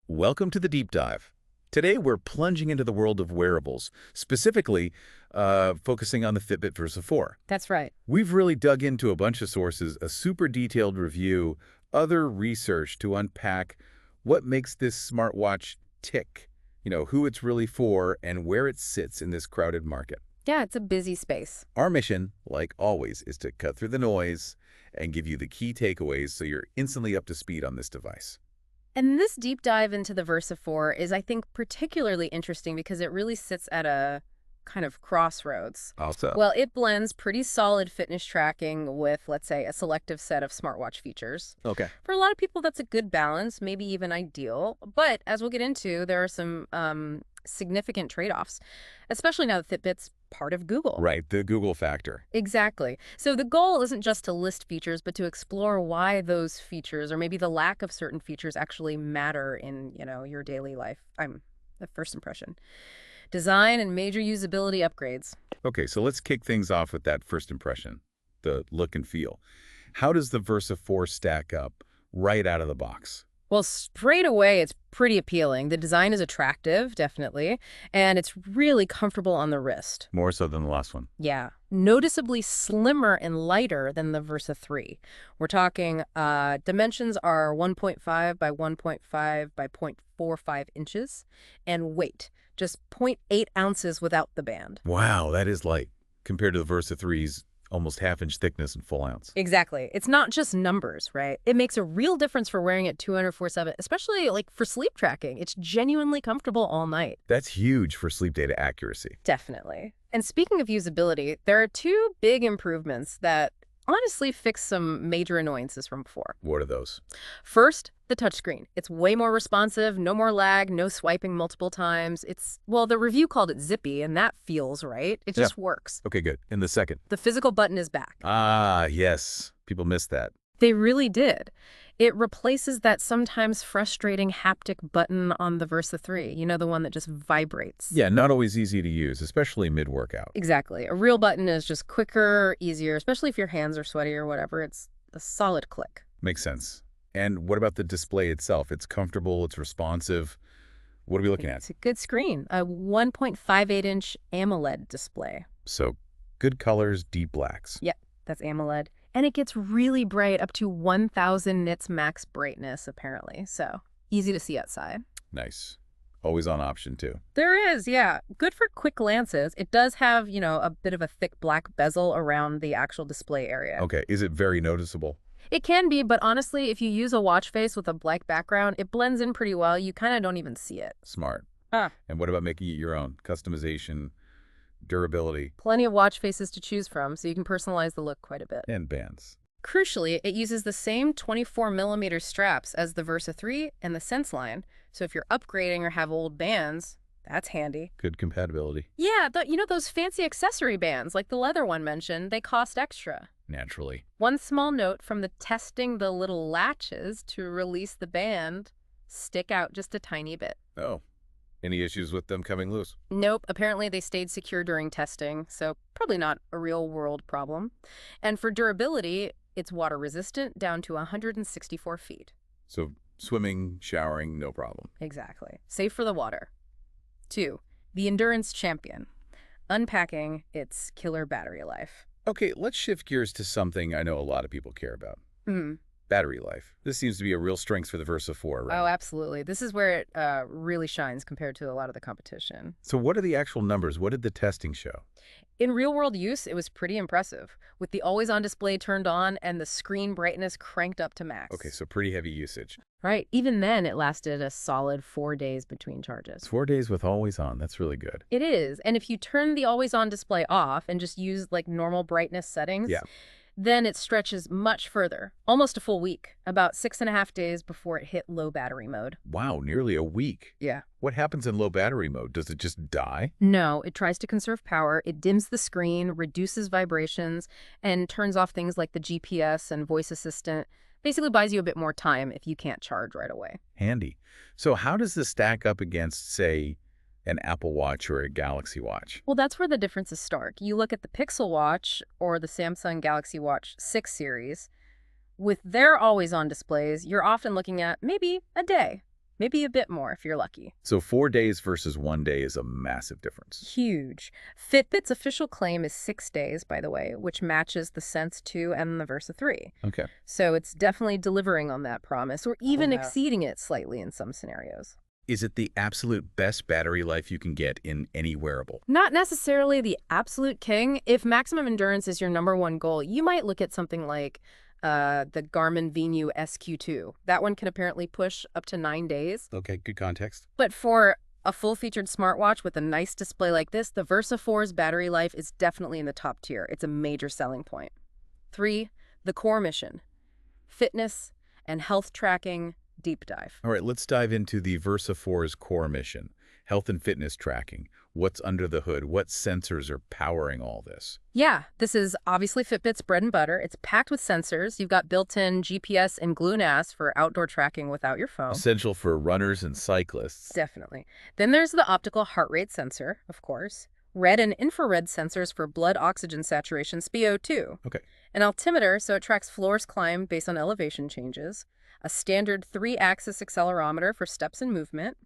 Welcome to the deep dive. Today, we're plunging into the world of wearables, specifically focusing on the Fitbit Versa 4. That's right. We've really dug into a bunch of sources, a super detailed review, other research to unpack what makes this smartwatch tick, who it's really for, and where it sits in this crowded market. Yeah, it's a busy space. Our mission, like always, is to cut through the noise and give you the key takeaways so you're instantly up to speed on this device. And this deep dive into the Versa 4 is, I think, particularly interesting because it really sits at a kind of crossroads. Also, Well, it blends pretty solid fitness tracking with, let's say, a selective set of smartwatch features. okay. For a lot of people, that's a good balance, maybe even ideal. But as we'll get into, there are some significant trade-offs, especially now that Fitbit's part of Google. Right, the Google factor. Exactly. So the goal isn't just to list features, but to explore why those features, or maybe the lack of certain features, actually matter in, your daily life. The first impression. Design and major usability upgrades. Okay, so let's kick things off with that first impression, the look and feel. How does the Versa 4 stack up right out of the box? Well, straight away, it's pretty appealing. The design is attractive, definitely, and it's really comfortable on the wrist. More so than the last one. Yeah, noticeably slimmer and lighter than the Versa 3. We're talking dimensions are 1.5 by 1.5 by 0.45 inches, and weight, just zero point 0.8 ounces without the band. Wow, that is light compared to the Versa 3's almost half-inch thickness and full ounce. Exactly. It's not just numbers, right? It makes a real difference for wearing it 24/7, especially like for sleep tracking. It's genuinely comfortable all night. That's huge for sleep data accuracy. Definitely. And speaking of usability, there are two big improvements that honestly fix some major annoyances from before. What are those? First, the touchscreen. It's way more responsive, no more lag, no swiping multiple times. The review called it zippy, and that feels right. It just works. Okay, good. And the second? The physical button is back. Ah, yes. People miss that. They really did. It replaces that sometimes frustrating haptic button on the Versa 3, the one that just vibrates. Yeah, not always easy to use, especially mid-workout. Exactly. A real button is just quicker, easier, especially if your hands are sweaty or whatever. It's a solid click. Makes sense. And what about the display itself? It's comfortable, it's responsive. What are we looking at? It's a good screen, a 1.58-inch AMOLED display. So, good colors, deep blacks. Yep, that's AMOLED. And it gets really bright, up to 1,000 nits max brightness, apparently. So, easy to see outside. Nice. Always on option, too. There is, yeah. Good for quick glances. It does have, a bit of a thick black bezel around the actual display area. Okay, is it very noticeable? It can be, but honestly, if you use a watch face with a black background, it blends in pretty well. You kind of don't even see it. Smart. Ah. And what about making it your own? Customization, durability, Plenty of watch faces to choose from, so you can personalize the look quite a bit. and bands. Crucially, it uses the same 24mm straps as the Versa 3 and the Sense line, so if you're upgrading or have old bands, that's handy. Good compatibility, Yeah, those fancy accessory bands, like the leather one mentioned, they cost extra. naturally. One small note from the testing the little latches to release the band stick out just a tiny bit. Oh, any issues with them coming loose? Nope, apparently they stayed secure during testing, so probably not a real-world problem. And for durability, it's water-resistant down to 164 feet. So, swimming, showering, no problem. Exactly. Safe for the water. 2. The Endurance Champion. Unpacking its killer battery life. Okay, let's shift gears to something I know a lot of people care about. Hmm. Battery life. This seems to be a real strength for the Versa 4, right? Oh, absolutely. This is where it really shines compared to a lot of the competition. So what are the actual numbers? What did the testing show? In real-world use, it was pretty impressive, with the always-on display turned on and the screen brightness cranked up to max. Okay, so pretty heavy usage. Right. Even then, it lasted a solid 4 days between charges. 4 days with always on. That's really good. It is. And if you turn the always-on display off and just use like normal brightness settings, Yeah. then it stretches much further, almost a full week, about 6.5 days before it hit low battery mode. Wow, nearly a week. Yeah. What happens in low battery mode? Does it just die? No, it tries to conserve power. It dims the screen, reduces vibrations, and turns off things like the GPS and voice assistant. Basically buys you a bit more time if you can't charge right away. Handy. So how does this stack up against, say, an Apple Watch or a Galaxy Watch? Well, that's where the difference is stark. You look at the Pixel Watch or the Samsung Galaxy Watch 6 series. With their always-on displays, you're often looking at maybe a day. maybe a bit more if you're lucky. So 4 days versus 1 day is a massive difference. Huge. Fitbit's official claim is 6 days, by the way, which matches the Sense 2 and the Versa 3. Okay. So it's definitely delivering on that promise, or even exceeding it slightly in some scenarios. Is it the absolute best battery life you can get in any wearable? Not necessarily the absolute king. If maximum endurance is your #1 goal, you might look at something like the Garmin Venu Sq. That one can apparently push up to 9 days. Okay, good context. But for a full-featured smartwatch with a nice display like this, the Versa 4's battery life is definitely in the top tier. It's a major selling point. 3, the core mission: fitness and health tracking deep dive. All right, let's dive into the Versa 4's core mission, health and fitness tracking. What's under the hood? What sensors are powering all this? Yeah, this is obviously Fitbit's bread and butter. It's packed with sensors. You've got built-in GPS and GLONASS for outdoor tracking without your phone. Essential for runners and cyclists. Definitely. Then there's the optical heart rate sensor, of course. Red and infrared sensors for blood oxygen saturation, SpO2. Okay. An altimeter, so it tracks floors climbed based on elevation changes. A standard 3-axis accelerometer for steps and movement.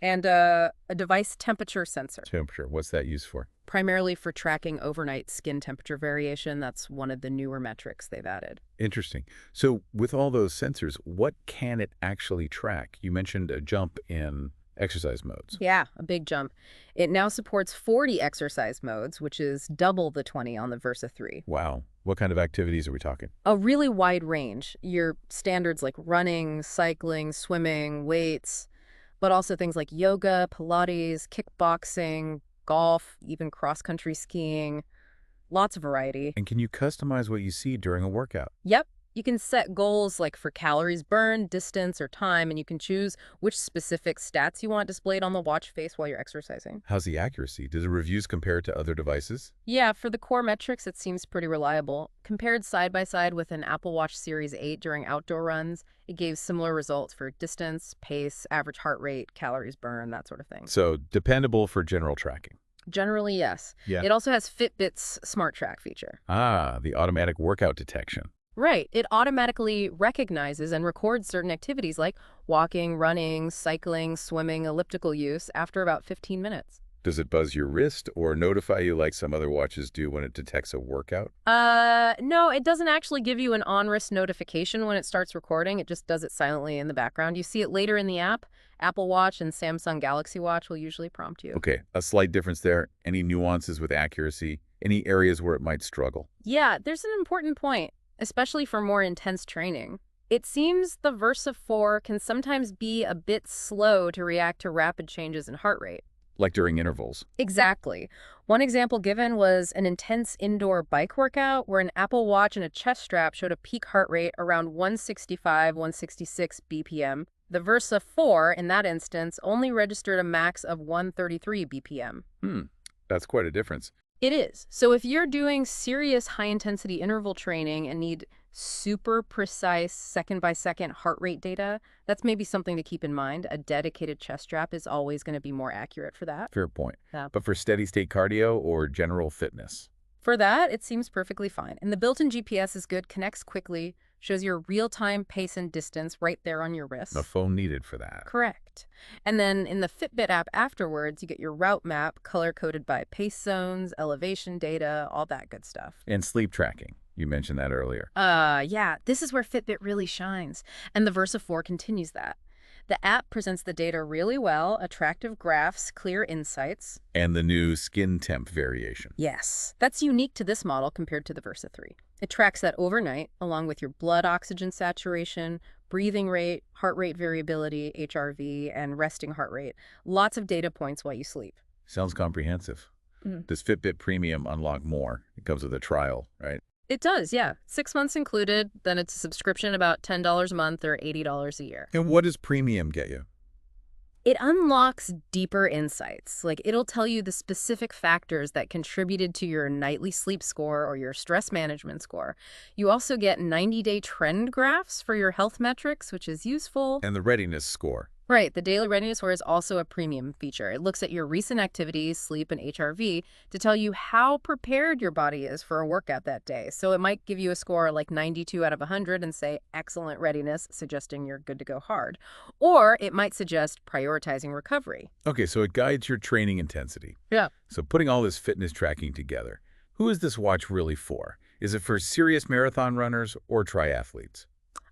And a device temperature sensor. Temperature, what's that used for? Primarily for tracking overnight skin temperature variation. That's one of the newer metrics they've added. Interesting. So with all those sensors, what can it actually track? You mentioned a jump in exercise modes. Yeah, a big jump. It now supports 40 exercise modes, which is double the 20 on the Versa 3. Wow. What kind of activities are we talking? A really wide range. Your standards like running, cycling, swimming, weights, but also things like yoga, Pilates, kickboxing, golf, even cross-country skiing. Lots of variety. And can you customize what you see during a workout? Yep. You can set goals like for calories burned, distance, or time, and you can choose which specific stats you want displayed on the watch face while you're exercising. How's the accuracy? Do the reviews compare to other devices? Yeah, for the core metrics, it seems pretty reliable. Compared side by side with an Apple Watch Series 8 during outdoor runs, it gave similar results for distance, pace, average heart rate, calories burned, that sort of thing. So dependable for general tracking. Generally, yes. Yeah. It also has Fitbit's Smart Track feature. Ah, the automatic workout detection. Right. It automatically recognizes and records certain activities like walking, running, cycling, swimming, elliptical use after about 15 minutes. Does it buzz your wrist or notify you like some other watches do when it detects a workout? No, it doesn't actually give you an on-wrist notification when it starts recording. It just does it silently in the background. You see it later in the app. Apple Watch and Samsung Galaxy Watch will usually prompt you. Okay, a slight difference there. Any nuances with accuracy? Any areas where it might struggle? Yeah, there's an important point, especially for more intense training. It seems the Versa 4 can sometimes be a bit slow to react to rapid changes in heart rate. Like during intervals? Exactly. One example given was an intense indoor bike workout where an Apple Watch and a chest strap showed a peak heart rate around 165, 166 BPM. The Versa 4, in that instance, only registered a max of 133 BPM. That's quite a difference. It is. So if you're doing serious high-intensity interval training and need super precise second-by-second heart rate data, that's maybe something to keep in mind. A dedicated chest strap is always going to be more accurate for that. Fair point. Yeah. But for steady-state cardio or general fitness? For that, it seems perfectly fine. And the built-in GPS is good, connects quickly, shows your real-time pace and distance right there on your wrist. No phone needed for that. Correct. And then in the Fitbit app afterwards, you get your route map color-coded by pace zones, elevation data, all that good stuff. And sleep tracking. You mentioned that earlier. Yeah, this is where Fitbit really shines. And the Versa 4 continues that. The app presents the data really well, attractive graphs, clear insights. And the new skin temp variation. Yes, that's unique to this model compared to the Versa 3. It tracks that overnight, along with your blood oxygen saturation, breathing rate, heart rate variability, HRV, and resting heart rate. Lots of data points while you sleep. Sounds comprehensive. Does Fitbit Premium unlock more? It comes with a trial, right? It does, yeah. 6 months included, then it's a subscription about $10 a month or $80 a year. And what does Premium get you? It unlocks deeper insights. Like, it'll tell you the specific factors that contributed to your nightly sleep score or your stress management score. You also get 90-day trend graphs for your health metrics, which is useful. And the readiness score. Right, the daily readiness score is also a premium feature. It looks at your recent activities, sleep, and HRV to tell you how prepared your body is for a workout that day. So it might give you a score like 92 out of 100 and say excellent readiness, suggesting you're good to go hard. Or it might suggest prioritizing recovery. Okay, so it guides your training intensity. Yeah. So putting all this fitness tracking together, who is this watch really for? Is it for serious marathon runners or triathletes?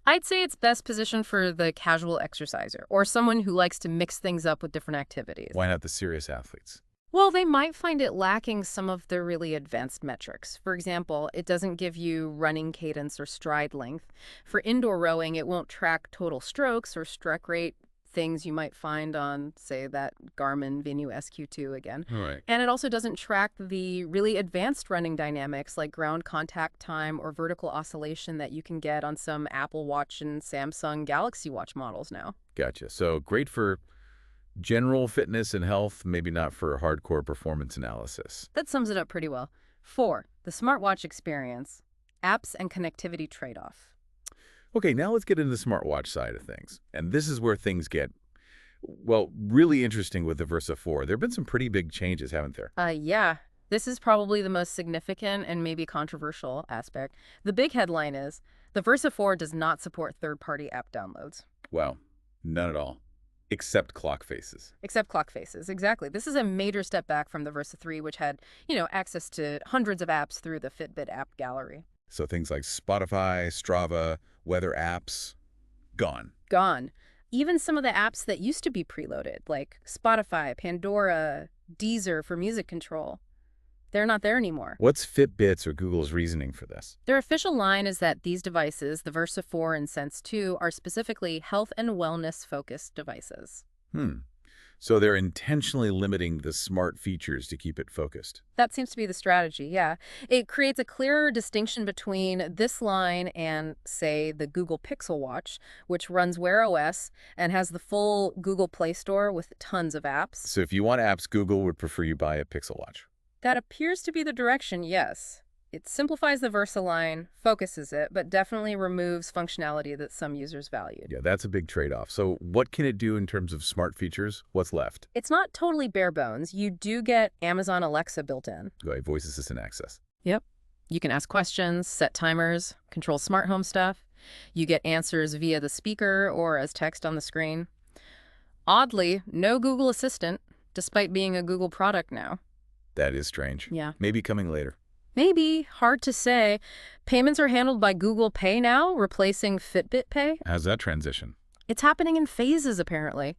I'd say it's best positioned for the casual exerciser or someone who likes to mix things up with different activities. Why not the serious athletes? Well, they might find it lacking some of the really advanced metrics. For example, it doesn't give you running cadence or stride length. For indoor rowing, it won't track total strokes or stroke rate, things you might find on, say, that Garmin Venu Sq again. All right. And it also doesn't track the really advanced running dynamics like ground contact time or vertical oscillation that you can get on some Apple Watch and Samsung Galaxy Watch models now. Gotcha. So great for general fitness and health, maybe not for hardcore performance analysis. That sums it up pretty well. 4. The smartwatch experience, apps and connectivity trade-off. Okay, now let's get into the smartwatch side of things. And this is where things get, well, really interesting with the Versa 4. There have been some pretty big changes, haven't there? Yeah. This is probably the most significant and maybe controversial aspect. The big headline is, the Versa 4 does not support third-party app downloads. Wow, none at all. Except clock faces. Except clock faces, exactly. This is a major step back from the Versa 3, which had, access to hundreds of apps through the Fitbit app gallery. So things like Spotify, Strava, weather apps, gone. Gone. Even some of the apps that used to be preloaded, like Spotify, Pandora, Deezer for music control, they're not there anymore. What's Fitbit's or Google's reasoning for this? Their official line is that these devices, the Versa 4 and Sense 2, are specifically health and wellness-focused devices. So they're intentionally limiting the smart features to keep it focused. That seems to be the strategy, yeah. It creates a clearer distinction between this line and, say, the Google Pixel Watch, which runs Wear OS and has the full Google Play Store with tons of apps. So if you want apps, Google would prefer you buy a Pixel Watch. That appears to be the direction, yes. It simplifies the Versa line, focuses it, but definitely removes functionality that some users valued. Yeah, that's a big trade-off. So what can it do in terms of smart features? What's left? It's not totally bare bones. You do get Amazon Alexa built in. Go ahead, voice assistant access. Yep. You can ask questions, set timers, control smart home stuff. You get answers via the speaker or as text on the screen. Oddly, no Google Assistant, despite being a Google product now. That is strange. Yeah. Maybe coming later. Maybe. Hard to say. Payments are handled by Google Pay now, replacing Fitbit Pay. How's that transition? It's happening in phases, apparently.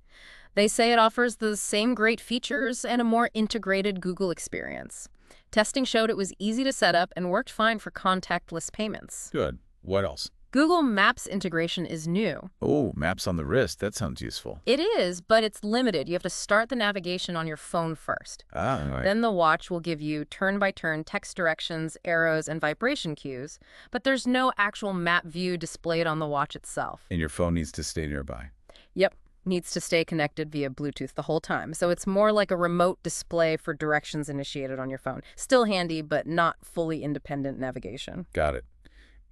They say it offers the same great features and a more integrated Google experience. Testing showed it was easy to set up and worked fine for contactless payments. Good. What else? Google Maps integration is new. Oh, maps on the wrist. That sounds useful. It is, but it's limited. You have to start the navigation on your phone first. Ah, all right. Then the watch will give you turn-by-turn text directions, arrows, and vibration cues, but there's no actual map view displayed on the watch itself. And your phone needs to stay nearby. Yep, needs to stay connected via Bluetooth the whole time, so it's more like a remote display for directions initiated on your phone. Still handy, but not fully independent navigation. Got it.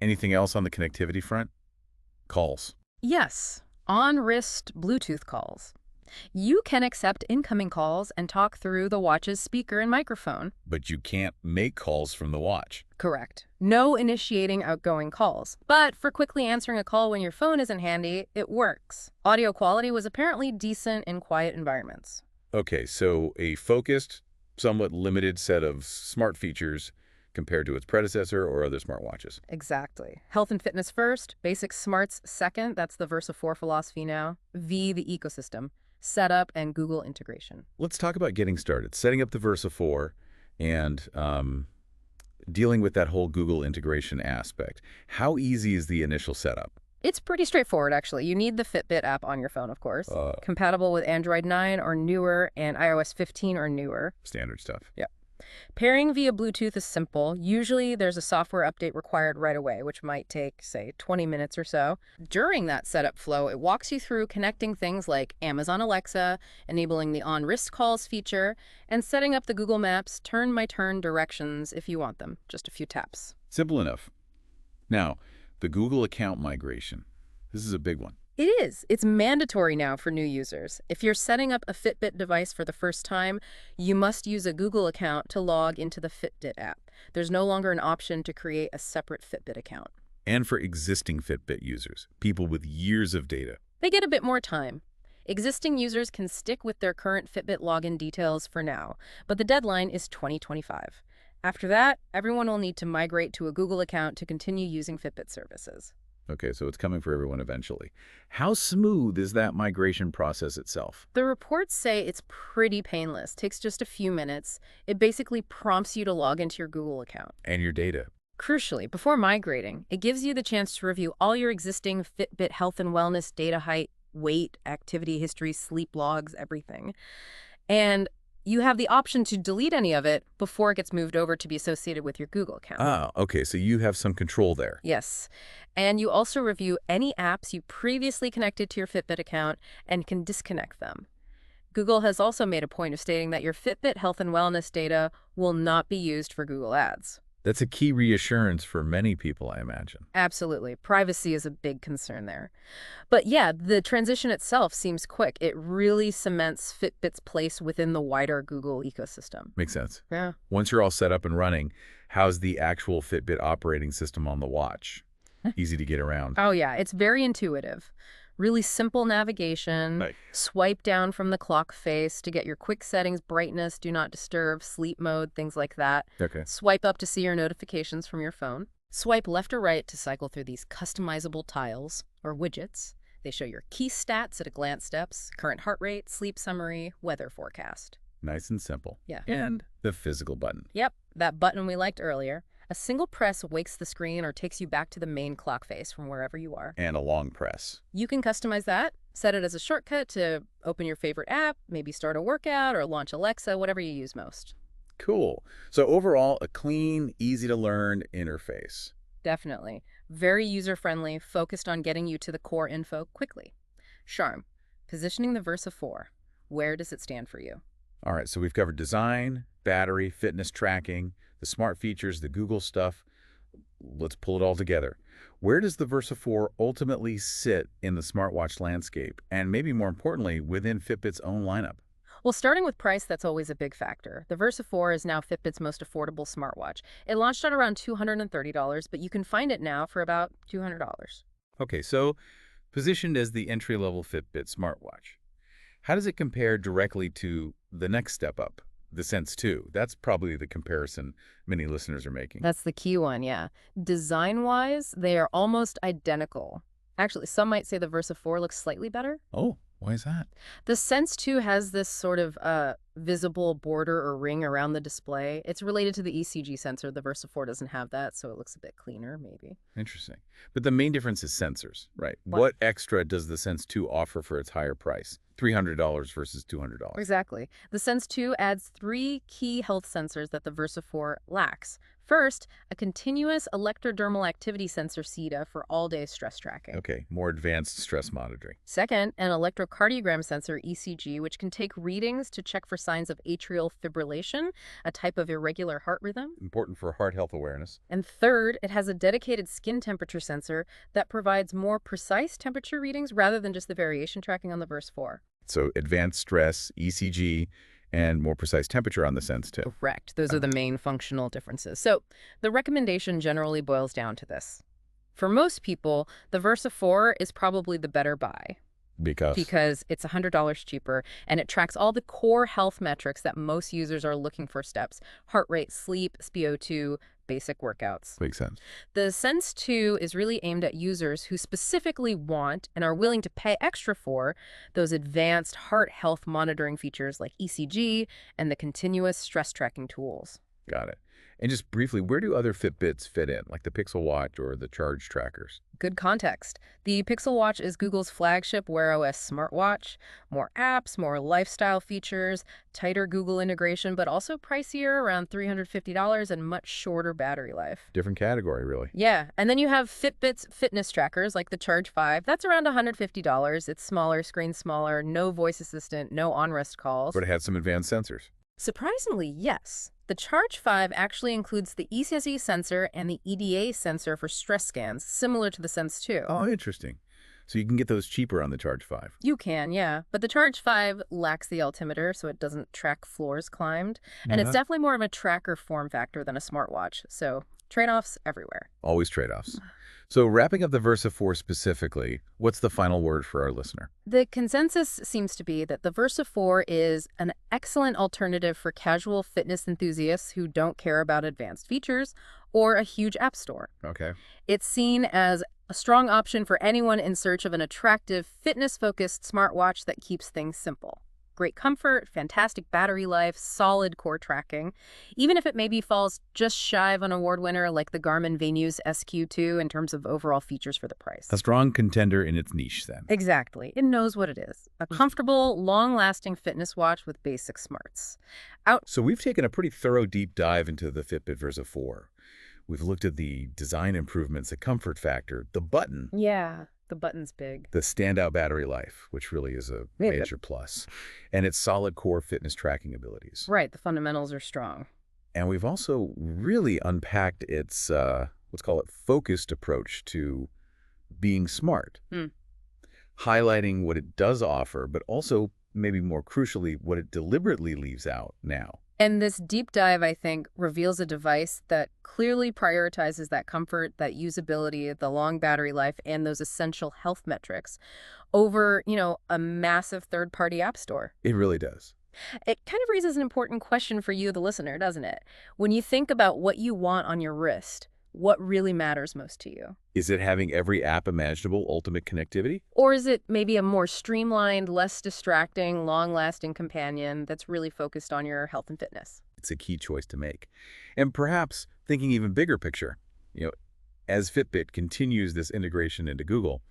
Anything else on the connectivity front? Calls. Yes, on-wrist Bluetooth calls. You can accept incoming calls and talk through the watch's speaker and microphone. But you can't make calls from the watch. Correct. No initiating outgoing calls. But for quickly answering a call when your phone isn't handy, it works. Audio quality was apparently decent in quiet environments. Okay, so a focused, somewhat limited set of smart features compared to its predecessor or other smartwatches. Exactly. Health and fitness first, basic smarts second, that's the Versa 4 philosophy now. V, the ecosystem, setup, and Google integration. Let's talk about getting started, setting up the Versa 4 and dealing with that whole Google integration aspect. How easy is the initial setup? It's pretty straightforward, actually. You need the Fitbit app on your phone, of course. Compatible with Android 9 or newer and iOS 15 or newer. Standard stuff. Yeah. Pairing via Bluetooth is simple. Usually there's a software update required right away, which might take, say, 20 minutes or so. During that setup flow, it walks you through connecting things like Amazon Alexa, enabling the on-wrist calls feature, and setting up the Google Maps turn-by-turn directions if you want them. Just a few taps. Simple enough. Now, the Google account migration. This is a big one. It is. It's mandatory now for new users. If you're setting up a Fitbit device for the first time, you must use a Google account to log into the Fitbit app. There's no longer an option to create a separate Fitbit account. And for existing Fitbit users, people with years of data. They get a bit more time. Existing users can stick with their current Fitbit login details for now, but the deadline is 2025. After that, everyone will need to migrate to a Google account to continue using Fitbit services. Okay, so it's coming for everyone eventually. How smooth is that migration process itself? The reports say it's pretty painless, takes just a few minutes. It basically prompts you to log into your Google account. And your data. Crucially, before migrating, it gives you the chance to review all your existing Fitbit health and wellness data, height, weight, activity history, sleep logs, everything. And you have the option to delete any of it before it gets moved over to be associated with your Google account. Ah, okay, so you have some control there. Yes. And you also review any apps you previously connected to your Fitbit account and can disconnect them. Google has also made a point of stating that your Fitbit health and wellness data will not be used for Google Ads. That's a key reassurance for many people, I imagine. Absolutely. Privacy is a big concern there. But yeah, the transition itself seems quick. It really cements Fitbit's place within the wider Google ecosystem. Makes sense. Yeah. Once you're all set up and running, how's the actual Fitbit operating system on the watch? Easy to get around. Oh yeah, it's very intuitive. Really simple navigation. Right. Swipe down from the clock face to get your quick settings, brightness, do not disturb, sleep mode, things like that. Okay. Swipe up to see your notifications from your phone. Swipe left or right to cycle through these customizable tiles or widgets. They show your key stats at a glance steps, current heart rate, sleep summary, weather forecast. Nice and simple. Yeah. And the physical button. Yep, that button we liked earlier. A single press wakes the screen or takes you back to the main clock face from wherever you are. And a long press. You can customize that, set it as a shortcut to open your favorite app, maybe start a workout or launch Alexa, whatever you use most. Cool. So overall, a clean, easy-to-learn interface. Definitely. Very user-friendly, focused on getting you to the core info quickly. Charm, positioning the Versa 4. Where does it stand for you? All right, so we've covered design, battery, fitness tracking, the smart features, the Google stuff. Let's pull it all together. Where does the Versa 4 ultimately sit in the smartwatch landscape? And maybe more importantly, within Fitbit's own lineup? Well, starting with price, that's always a big factor. The Versa 4 is now Fitbit's most affordable smartwatch. It launched at around $230, but you can find it now for about $200. Okay, so positioned as the entry-level Fitbit smartwatch, how does it compare directly to the next step up, the Sense 2? That's probably the comparison many listeners are making. That's the key one, yeah. Design-wise, they are almost identical. Actually, some might say the Versa 4 looks slightly better. Oh, why is that? The Sense 2 has this sort of visible border or ring around the display. It's related to the ECG sensor. The Versa 4 doesn't have that, so it looks a bit cleaner, maybe. Interesting. But the main difference is sensors, right? What extra does the Sense 2 offer for its higher price? $300 versus $200. Exactly. The Sense 2 adds 3 key health sensors that the Versa 4 lacks. First, a continuous electrodermal activity sensor SETA for all-day stress tracking. Okay, more advanced stress monitoring. Second, an electrocardiogram sensor, ECG, which can take readings to check for signs of atrial fibrillation, a type of irregular heart rhythm. Important for heart health awareness. And third, it has a dedicated skin temperature sensor that provides more precise temperature readings rather than just the variation tracking on the Versa 4. So advanced stress, ECG, and more precise temperature on the Sense 2. Correct. Those are the main functional differences. So the recommendation generally boils down to this. For most people, the Versa 4 is probably the better buy. Because it's $100 cheaper, and it tracks all the core health metrics that most users are looking for steps: heart rate, sleep, SpO2, basic workouts. Makes sense. The Sense 2 is really aimed at users who specifically want and are willing to pay extra for those advanced heart health monitoring features like ECG and the continuous stress tracking tools. Got it. And just briefly, where do other Fitbits fit in, like the Pixel Watch or the Charge trackers? Good context. The Pixel Watch is Google's flagship Wear OS smartwatch. More apps, more lifestyle features, tighter Google integration, but also pricier, around $350, and much shorter battery life. Different category, really. Yeah, and then you have Fitbit's fitness trackers, like the Charge 5. That's around $150. It's smaller, screen smaller, no voice assistant, no on-rest calls. But it has some advanced sensors. Surprisingly, yes. The Charge 5 actually includes the ECG sensor and the EDA sensor for stress scans, similar to the Sense 2. Oh, interesting. So you can get those cheaper on the Charge 5. You can, yeah. But the Charge 5 lacks the altimeter, so it doesn't track floors climbed. And it's Yeah. definitely more of a tracker form factor than a smartwatch. So trade-offs everywhere. Always trade-offs. So wrapping up the Versa 4 specifically, what's the final word for our listener? The consensus seems to be that the Versa 4 is an excellent alternative for casual fitness enthusiasts who don't care about advanced features or a huge app store. Okay. It's seen as a strong option for anyone in search of an attractive, fitness-focused smartwatch that keeps things simple. Great comfort, fantastic battery life, solid core tracking. Even if it maybe falls just shy of an award winner like the Garmin Venu Sq in terms of overall features for the price. A strong contender in its niche, then. Exactly. It knows what it is. A comfortable, long-lasting fitness watch with basic smarts. So we've taken a pretty thorough deep dive into the Fitbit Versa 4. We've looked at the design improvements, the comfort factor, the button, Yeah, the button's big. the standout battery life, which really is a major plus, and its solid core fitness tracking abilities. Right, the fundamentals are strong. And we've also really unpacked its, let's call it, focused approach to being smart, highlighting what it does offer, but also, maybe more crucially, what it deliberately leaves out now. And this deep dive, I think, reveals a device that clearly prioritizes that comfort, that usability, the long battery life, and those essential health metrics over, a massive third-party app store. It really does. It kind of raises an important question for you, the listener, doesn't it? When you think about what you want on your wrist, what really matters most to you? Is it having every app imaginable ultimate connectivity? Or is it maybe a more streamlined, less distracting, long-lasting companion that's really focused on your health and fitness? It's a key choice to make. And perhaps thinking even bigger picture, as Fitbit continues this integration into Google,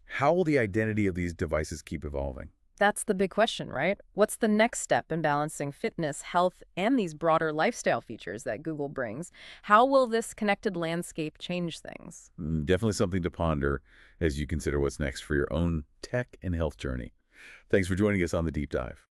how will the identity of these devices keep evolving? That's the big question, right? What's the next step in balancing fitness, health, and these broader lifestyle features that Google brings? How will this connected landscape change things? Definitely something to ponder as you consider what's next for your own tech and health journey. Thanks for joining us on the Deep Dive.